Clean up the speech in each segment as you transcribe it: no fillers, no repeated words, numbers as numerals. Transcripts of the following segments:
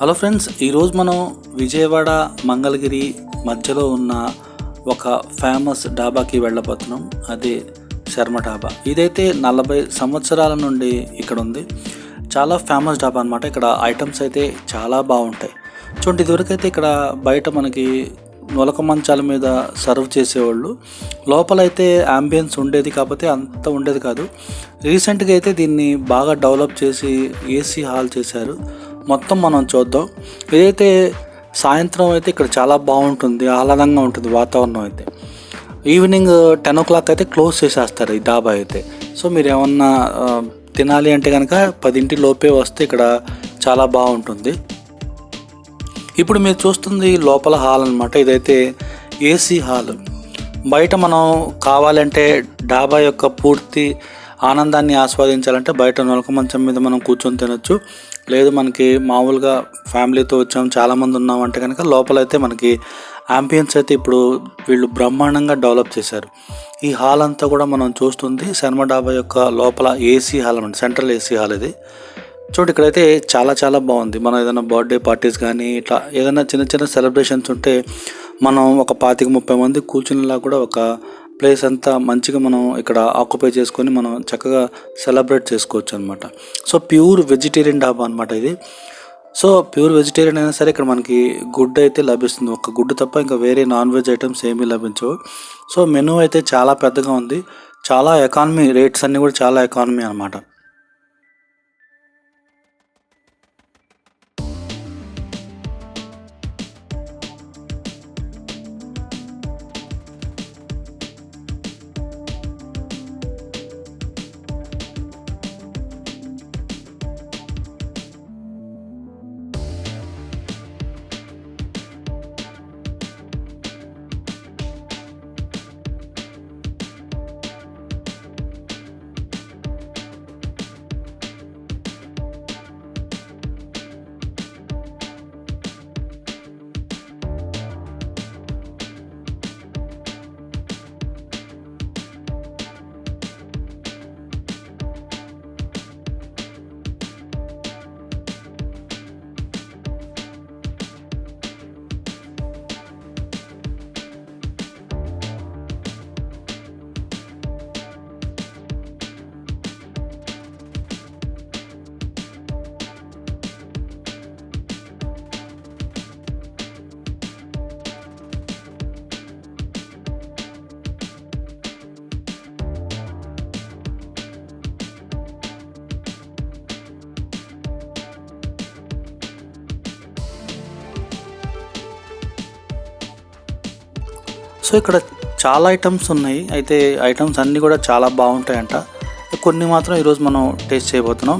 Hello friends, ఈరోజు మనం విజయవాడ మంగళగిరి మధ్యలో ఉన్న ఒక ఫేమస్ డాబాకి వెళ్ళబోతున్నాం. అది శర్మ డాబా. ఇదైతే 40 సంవత్సరాల నుండి ఇక్కడ ఉంది. చాలా ఫేమస్ డాబా అనమాట. ఇక్కడ ఐటమ్స్ అయితే చాలా బాగుంటాయి. చూడండి, ఇదివరకు అయితే ఇక్కడ బయట మనకి నులక మంచాల మీద సర్వ్ చేసేవాళ్ళు. లోపలైతే అంబియన్స్ ఉండేది, కాకపోతే అంత ఉండేది కాదు. రీసెంట్గా అయితే దీన్ని బాగా డెవలప్ చేసి ఏసీ హాల్ చేశారు. మొత్తం మనం చూద్దాం. ఇదైతే సాయంత్రం అయితే ఇక్కడ చాలా బాగుంటుంది, ఆహ్లాదంగా ఉంటుంది వాతావరణం అయితే. ఈవినింగ్ 10 o'clock అయితే క్లోజ్ చేసేస్తారు ఈ డాబా అయితే. సో మీరు ఏమన్నా తినాలి అంటే కనుక 10 లోపే వస్తే ఇక్కడ చాలా బాగుంటుంది. ఇప్పుడు మీరు చూస్తుంది లోపల హాల్ అనమాట. ఇదైతే ఏసీ హాల్. బయట మనం కావాలంటే డాబా యొక్క పూర్తి ఆనందాన్ని ఆస్వాదించాలంటే బయట నులక మంచం మీద మనం కూర్చొని తినొచ్చు. లేదు మనకి మామూలుగా ఫ్యామిలీతో వచ్చాం, చాలామంది ఉన్నామంటే కనుక లోపలైతే మనకి యాంబియన్స్ అయితే ఇప్పుడు వీళ్ళు బ్రహ్మాండంగా డెవలప్ చేశారు. ఈ హాల్ అంతా కూడా మనం చూస్తుంది శర్మ డాబా యొక్క లోపల ఏసీ హాల్ అనమాట, సెంట్రల్ ఏసీ హాల్ ఇది. చూడండి, ఇక్కడైతే చాలా చాలా బాగుంది. మనం ఏదైనా బర్త్డే పార్టీస్ కానీ ఇట్లా ఏదైనా చిన్న చిన్న సెలబ్రేషన్స్ ఉంటే మనం ఒక 25-30 మంది కూర్చునేలా కూడా ఒక ప్లేస్ అంతా మంచిగా మనం ఇక్కడ ఆక్యుపై చేసుకొని మనం చక్కగా సెలబ్రేట్ చేసుకోవచ్చు అనమాట. సో ప్యూర్ వెజిటేరియన్ డాబా అనమాట ఇది. సో ప్యూర్ వెజిటేరియన్ అయినా సరే ఇక్కడ మనకి గుడ్ అయితే లభిస్తుంది. ఒక గుడ్డు తప్ప ఇంకా వేరే నాన్ వెజ్ ఐటమ్స్ ఏమీ లభించవు. సో మెనూ అయితే చాలా పెద్దగా ఉంది. చాలా ఎకానమీ, రేట్స్ అన్నీ కూడా చాలా ఎకానమీ అనమాట. సో ఇక్కడ చాలా ఐటమ్స్ ఉన్నాయి. అయితే ఐటమ్స్ అన్నీ కూడా చాలా బాగుంటాయంట. కొన్ని మాత్రం ఈరోజు మనం టేస్ట్ చేయబోతున్నాం.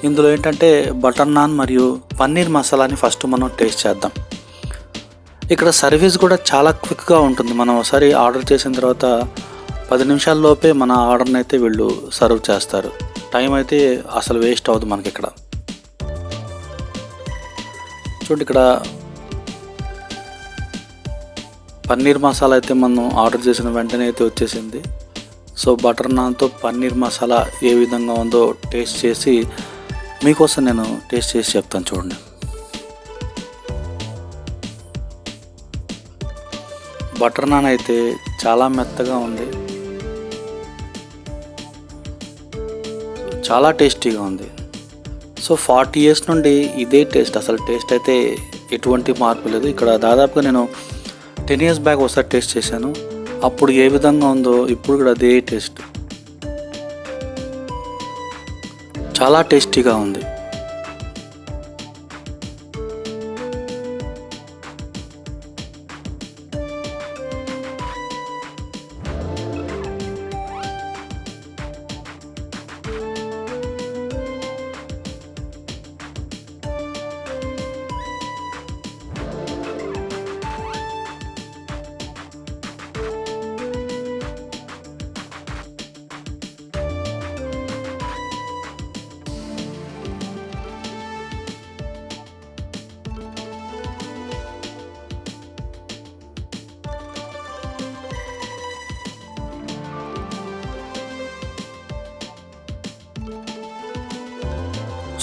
ఇందులో ఏంటంటే బటర్ నాన్ మరియు పన్నీర్ మసాలాని ఫస్ట్ మనం టేస్ట్ చేద్దాం. ఇక్కడ సర్వీస్ కూడా చాలా క్విక్గా ఉంటుంది. మనం ఒకసారి ఆర్డర్ చేసిన తర్వాత 10 నిమిషాల్లోపే మన ఆర్డర్ని అయితే వీళ్ళు సర్వ్ చేస్తారు. టైం అయితే అసలు వేస్ట్ అవ్వదు మనకి ఇక్కడ. చూడండి, ఇక్కడ పన్నీర్ మసాలా అయితే మనం ఆర్డర్ చేసిన వెంటనే అయితే వచ్చేసింది. సో బటర్ నాన్తో పన్నీర్ మసాలా ఏ విధంగా ఉందో టేస్ట్ చేసి మీకోసం నేను టేస్ట్ చేసి చెప్తాను. చూడండి, బటర్ నాన్ అయితే చాలా మెత్తగా ఉంది, చాలా టేస్టీగా ఉంది. సో 40 years నుండి ఇదే టేస్ట్. అసలు టేస్ట్ అయితే ఎటువంటి మార్పు లేదు. ఇక్కడ దాదాపుగా నేను 10 years బ్యాక్ ఒకసారి టేస్ట్ చేశాను. అప్పుడు ఏ విధంగా ఉందో ఇప్పుడు కూడా అదే టేస్ట్. చాలా టేస్టీగా ఉంది.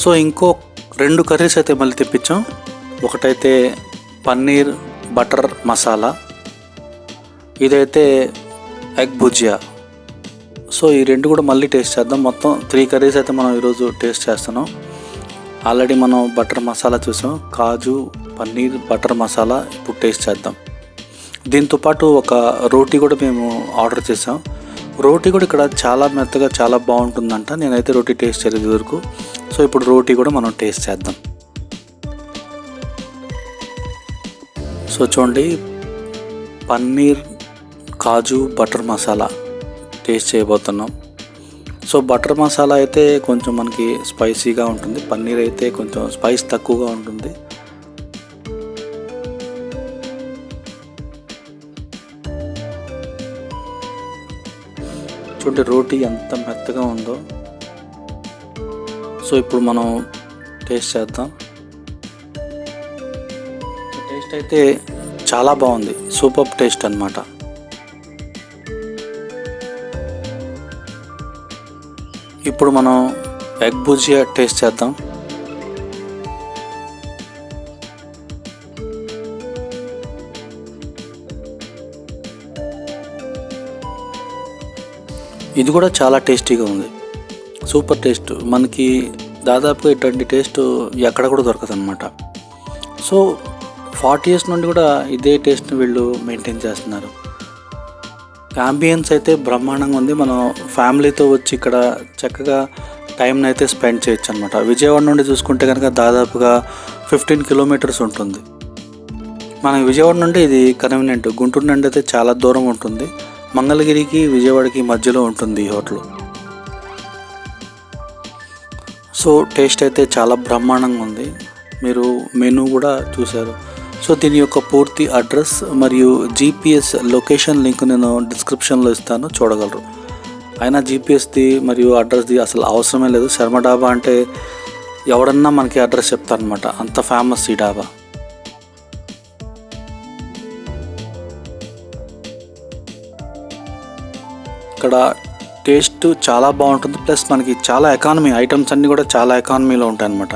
సో ఇంకో 2 కర్రీస్ అయితే మళ్ళీ తెప్పించాం. ఒకటైతే పన్నీర్ బటర్ మసాలా, ఇదైతే ఎగ్ భుజియా. సో ఈ రెండు కూడా మళ్ళీ టేస్ట్ చేద్దాం. మొత్తం 3 కర్రీస్ అయితే మనం ఈరోజు టేస్ట్ చేస్తున్నాం. ఆల్రెడీ మనం బటర్ మసాలా చూసాం, కాజు పన్నీర్ బటర్ మసాలా ఇప్పుడు టేస్ట్ చేద్దాం. దీంతోపాటు ఒక రోటీ కూడా మేము ఆర్డర్ చేసాం. రోటీ కూడా ఇక్కడ చాలా మెత్తగా చాలా బాగుంటుందంట. నేనైతే రోటీ టేస్ట్ చేయలేదు వరకు. సో ఇప్పుడు రోటీ కూడా మనం టేస్ట్ చేద్దాం. సో చూడండి, పన్నీర్ కాజు బటర్ మసాలా టేస్ట్ చేయబోతున్నాం. సో బటర్ మసాలా అయితే కొంచెం మనకి స్పైసీగా ఉంటుంది, పన్నీర్ అయితే కొంచెం స్పైస్ తక్కువగా ఉంటుంది. చూడండి రోటీ ఎంత మెత్తగా ఉందో. సో ఇప్పుడు మనం టేస్ట్ చేద్దాం. టేస్ట్ అయితే చాలా బాగుంది, సూపర్ టేస్ట్ అన్నమాట. ఇప్పుడు మనం ఎగ్ భుజియా టేస్ట్ చేద్దాం. ఇది కూడా చాలా టేస్టీగా ఉంది, సూపర్ టేస్ట్. మనకి దాదాపుగా ఇటువంటి టేస్ట్ ఎక్కడ కూడా దొరకదు అనమాట. సో 40 years నుండి కూడా ఇదే టేస్ట్ని వీళ్ళు మెయింటైన్ చేస్తున్నారు. అంబియన్స్ అయితే బ్రహ్మాండంగా ఉంది. మనం ఫ్యామిలీతో వచ్చి ఇక్కడ చక్కగా టైంని అయితే స్పెండ్ చేయొచ్చు అనమాట. విజయవాడ నుండి చూసుకుంటే కనుక దాదాపుగా 15 kilometers ఉంటుంది. మన విజయవాడ నుండి ఇది కన్వీనియంట్. గుంటూరు నుండి అయితే చాలా దూరం ఉంటుంది. మంగళగిరికి విజయవాడకి మధ్యలో ఉంటుంది ఈ హోటల్. సో టేస్ట్ అయితే చాలా బ్రహ్మాండంగా ఉంది. మీరు మెనూ కూడా చూశారు. సో దీని యొక్క పూర్తి అడ్రస్ మరియు జీపీఎస్ లొకేషన్ లింక్ నేను డిస్క్రిప్షన్లో ఇస్తాను, చూడగలరు. అయినా జీపీఎస్ది మరియు అడ్రస్ది అసలు అవసరమే లేదు. శర్మ డాబా అంటే ఎవడన్నా మనకి అడ్రస్ చెప్తారనమాట, అంత ఫేమస్ ఈ డాబా. ఇక్కడ టేస్ట్ చాలా బాగుంటుంది. ప్లస్ మనకి చాలా ఎకానమీ, ఐటమ్స్ అన్నీ కూడా చాలా ఎకానమీలో ఉంటాయి అన్నమాట.